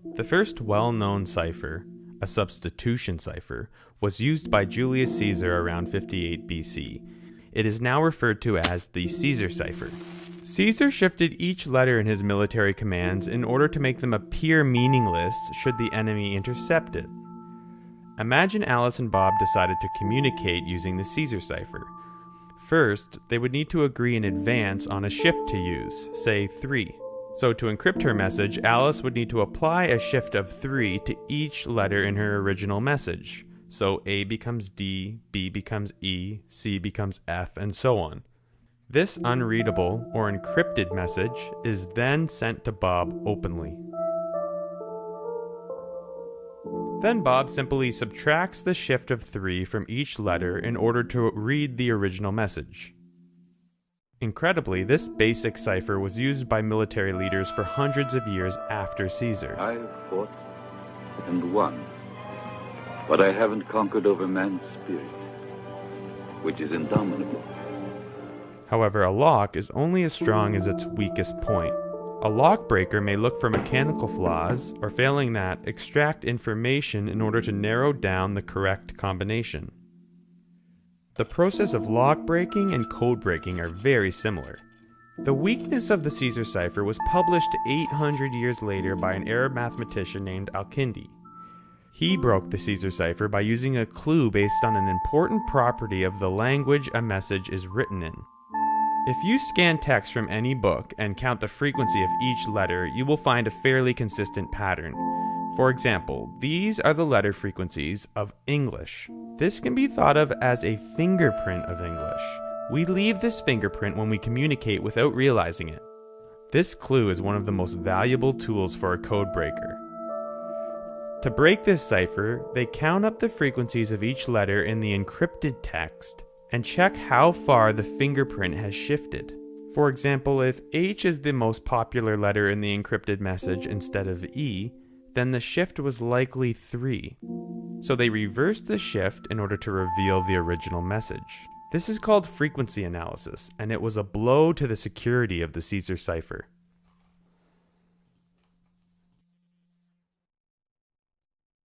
The first well-known cipher, a substitution cipher, was used by Julius Caesar around 58 BC. It is now referred to as the Caesar cipher. Caesar shifted each letter in his military commands in order to make them appear meaningless should the enemy intercept it. Imagine Alice and Bob decided to communicate using the Caesar cipher. First, they would need to agree in advance on a shift to use, say 3. So to encrypt her message, Alice would need to apply a shift of 3 to each letter in her original message. So A becomes D, B becomes E, C becomes F, and so on. This unreadable or encrypted message is then sent to Bob openly. Then Bob simply subtracts the shift of 3 from each letter in order to read the original message. Incredibly, this basic cipher was used by military leaders for hundreds of years after Caesar. I have fought and won, but I haven't conquered over man's spirit, which is indomitable. However, a lock is only as strong as its weakest point. A lock breaker may look for mechanical flaws, or failing that, extract information in order to narrow down the correct combination. The process of lock breaking and code breaking are very similar. The weakness of the Caesar cipher was published 800 years later by an Arab mathematician named Al-Kindi. He broke the Caesar cipher by using a clue based on an important property of the language a message is written in. If you scan text from any book and count the frequency of each letter, you will find a fairly consistent pattern. For example, these are the letter frequencies of English. This can be thought of as a fingerprint of English. We leave this fingerprint when we communicate without realizing it. This clue is one of the most valuable tools for a code breaker. To break this cipher, they count up the frequencies of each letter in the encrypted text and check how far the fingerprint has shifted. For example, if H is the most popular letter in the encrypted message instead of E, then the shift was likely 3. So they reversed the shift in order to reveal the original message. This is called frequency analysis, and it was a blow to the security of the Caesar cipher.